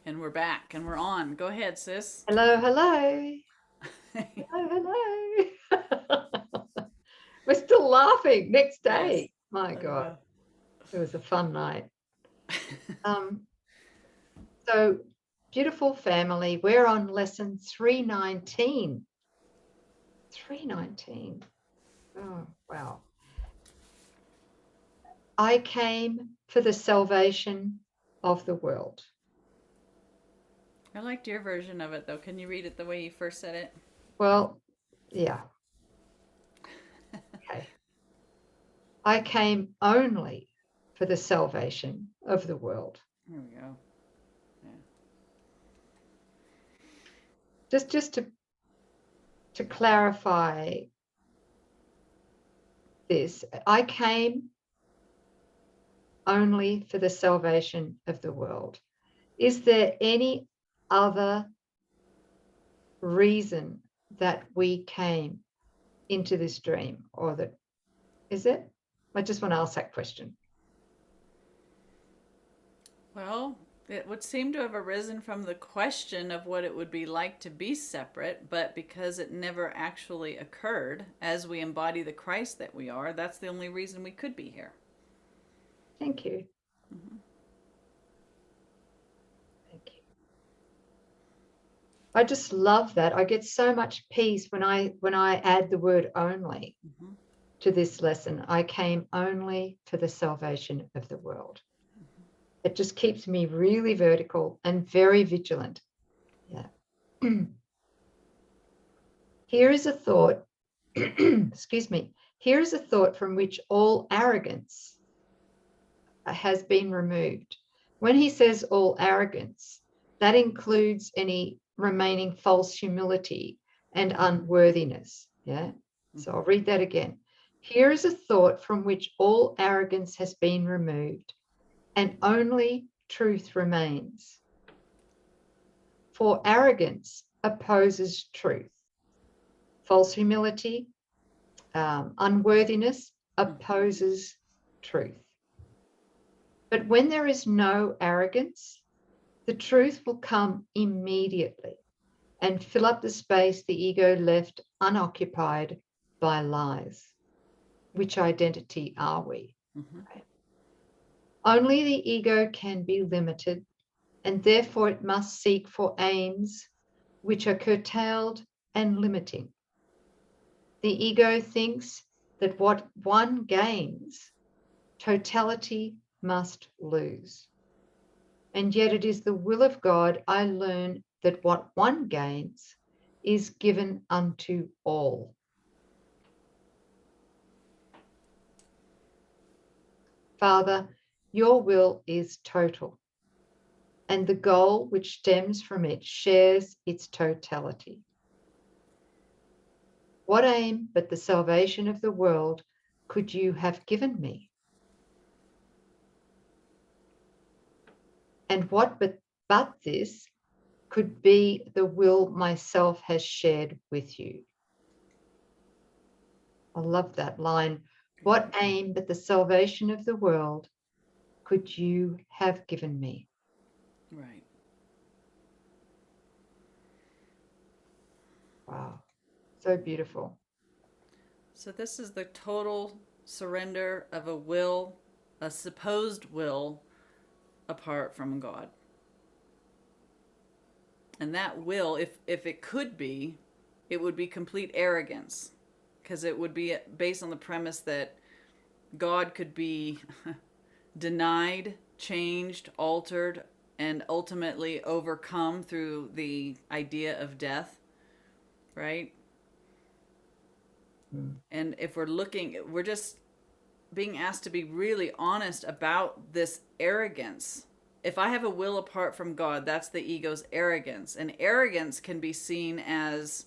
And we're back and we're on. Go ahead, sis. Hello, hello. Hello, hello. We're still laughing next Yes. day. My I God, know. it was a fun night. So beautiful family, we're on lesson 319. 319. Oh, wow. I came for the salvation of the world. I liked your version of it though. Can you read it the way you first said it? Well, yeah. Okay. I came only for the salvation of the world. Here we go. Yeah. Just to clarify this, I came only for the salvation of the world. Is there any other reason that we came into this dream, or that is it? I just want to ask that question. Well, it would seem to have arisen from the question of what it would be like to be separate, but because it never actually occurred as we embody the Christ that we are, that's the only reason we could be here. Thank you. Mm-hmm. Thank you. I just love that. I get so much peace when I add the word only Mm-hmm. to this lesson. I came only for the salvation of the world. It just keeps me really vertical and very vigilant. Yeah. Here is a thought, excuse me, here is a thought from which all arrogance has been removed. When he says all arrogance, that includes any remaining false humility and unworthiness. Yeah. So I'll read that again. Here is a thought from which all arrogance has been removed, and only truth remains. For arrogance opposes truth. False humility, unworthiness opposes truth. But when there is no arrogance, the truth will come immediately and fill up the space the ego left unoccupied by lies. Which identity are we? Mm-hmm. Right? Only the ego can be limited, and therefore it must seek for aims which are curtailed and limiting. The ego thinks that what one gains, totality must lose. And yet it is the will of God, I learn, that what one gains is given unto all. Father, your will is total, and the goal which stems from it shares its totality. What aim but the salvation of the world could you have given me? And what but this could be the will myself has shared with you? I love that line. What aim but the salvation of the world could you have given me? Right. Wow, so beautiful. So this is the total surrender of a will, a supposed will, apart from God. And that will, if it could be, it would be complete arrogance, because it would be based on the premise that God could be denied, changed, altered, and ultimately overcome through the idea of death, right? And if we're looking, we're just being asked to be really honest about this arrogance. If I have a will apart from God, that's the ego's arrogance. And arrogance can be seen as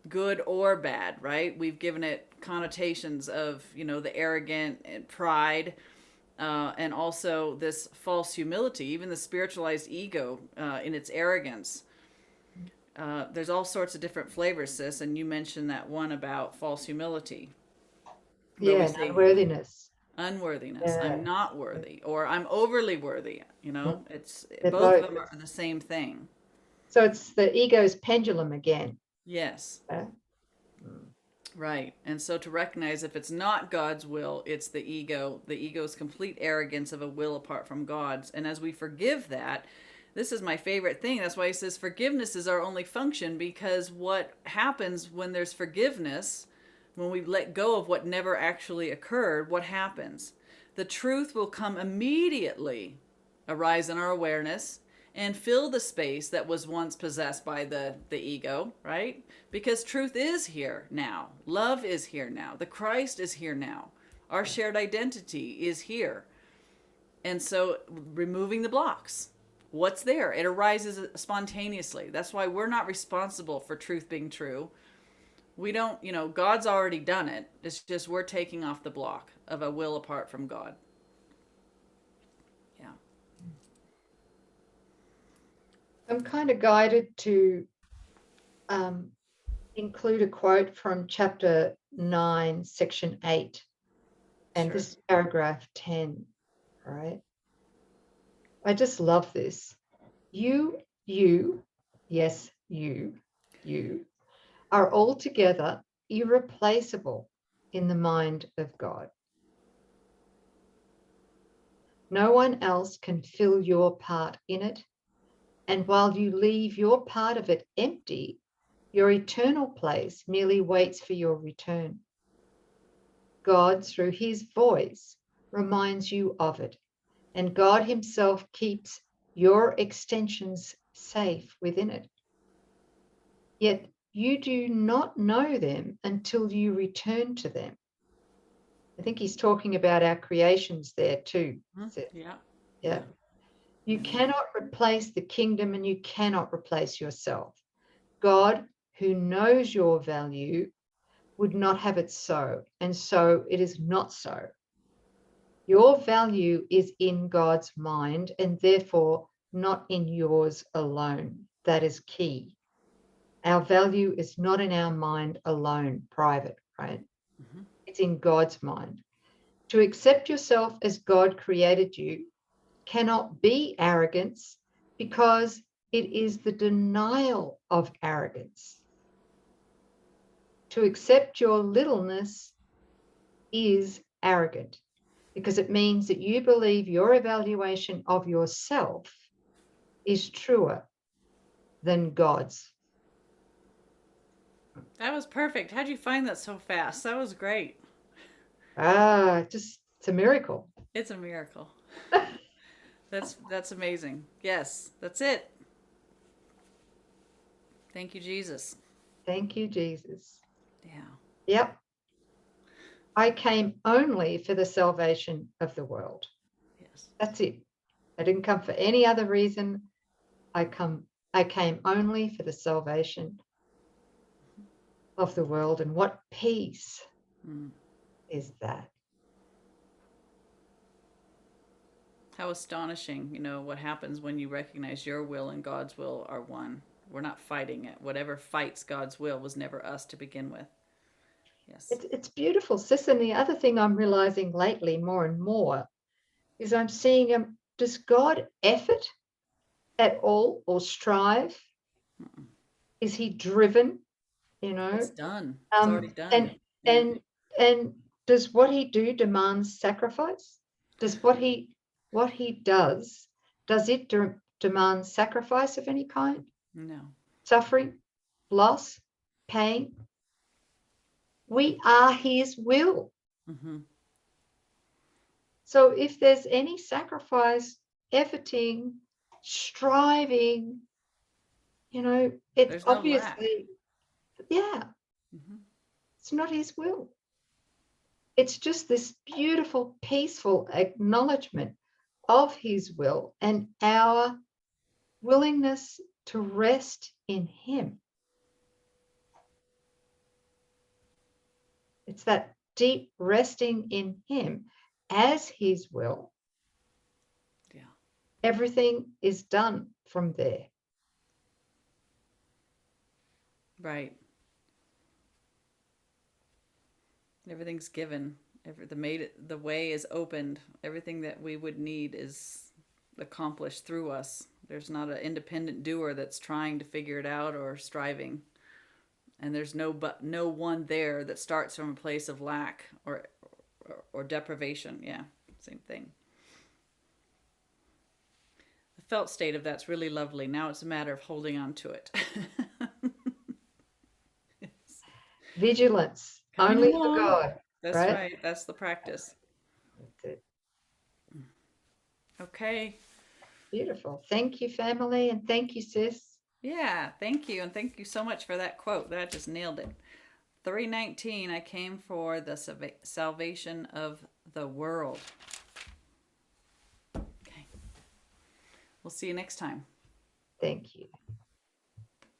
good or bad, right? We've given it connotations of, the arrogant and pride, and also this false humility, even the spiritualized ego in its arrogance. There's all sorts of different flavors, sis, and you mentioned that one about false humility, where we Yeah, say, unworthiness. Unworthiness. I'm Yeah. not worthy, or I'm overly worthy. Mhm. It's They're both of both. them are the same thing. So it's the ego's pendulum again. Yes. Yeah. Mm. Right. And so to recognize if it's not God's will, it's the ego's complete arrogance of a will apart from God's. And as we forgive that, this is my favorite thing. That's why he says forgiveness is our only function, because what happens when there's forgiveness, when we let go of what never actually occurred, what happens? The truth will come immediately, arise in our awareness, and fill the space that was once possessed by the ego, right? Because truth is here now. Love is here now. The Christ is here now. Our shared identity is here. And so removing the blocks. What's there? It arises spontaneously. That's why we're not responsible for truth being true. We don't, God's already done it. It's just we're taking off the block of a will apart from God. Yeah. I'm kind of guided to include a quote from chapter 9, section 8, and Sure. this is paragraph 10, right? I just love this. You, yes, you are altogether irreplaceable in the mind of God. No one else can fill your part in it, and while you leave your part of it empty, your eternal place merely waits for your return. God, through his voice, reminds you of it, and God himself keeps your extensions safe within it. Yet you do not know them until you return to them. I think he's talking about our creations there too. Yeah. Yeah. You cannot replace the kingdom, and you cannot replace yourself. God, who knows your value, would not have it so, and so it is not so. Your value is in God's mind, and therefore not in yours alone. That is key. Our value is not in our mind alone, private, right? Mm-hmm. It's in God's mind. To accept yourself as God created you cannot be arrogance, because it is the denial of arrogance. To accept your littleness is arrogant, because it means that you believe your evaluation of yourself is truer than God's. That was perfect. How'd you find that so fast? That was great. Just it's a miracle. It's a miracle. That's amazing. Yes, that's it. Thank you, Jesus. Thank you, Jesus. Yeah. Yep. I came only for the salvation of the world. Yes. That's it. I didn't come for any other reason. I came only for the salvation of the world. And what peace is that? How astonishing, what happens when you recognize your will and God's will are one. We're not fighting it. Whatever fights God's will was never us to begin with. Yes. It's beautiful, sis. And the other thing I'm realizing lately more and more is I'm seeing, does God effort at all or strive? Mm-mm. Is he driven? It's done. It's already done. And Yeah. and does what he do demand sacrifice? Does what he does it demand sacrifice of any kind? No. Suffering, loss, pain? We are his will. Mm-hmm. So if there's any sacrifice, efforting, striving, it's There's no lack. obviously, yeah, Mm-hmm. it's not his will. It's just this beautiful, peaceful acknowledgement of his will and our willingness to rest in him. It's that deep resting in him as his will. Yeah. Everything is done from there. Right. Everything's given. The way is opened. Everything that we would need is accomplished through us. There's not an independent doer that's trying to figure it out or striving. And there's no one there that starts from a place of lack or deprivation. Yeah, same thing. The felt state of that's really lovely. Now it's a matter of holding on to it. Vigilance, Coming only along. for God. That's right. That's the practice. That's it. Okay. Beautiful. Thank you, family, and thank you, sis. Yeah, thank you. And thank you so much for that quote. That just nailed it. 3:19, I came for the salvation of the world. Okay. We'll see you next time. Thank you.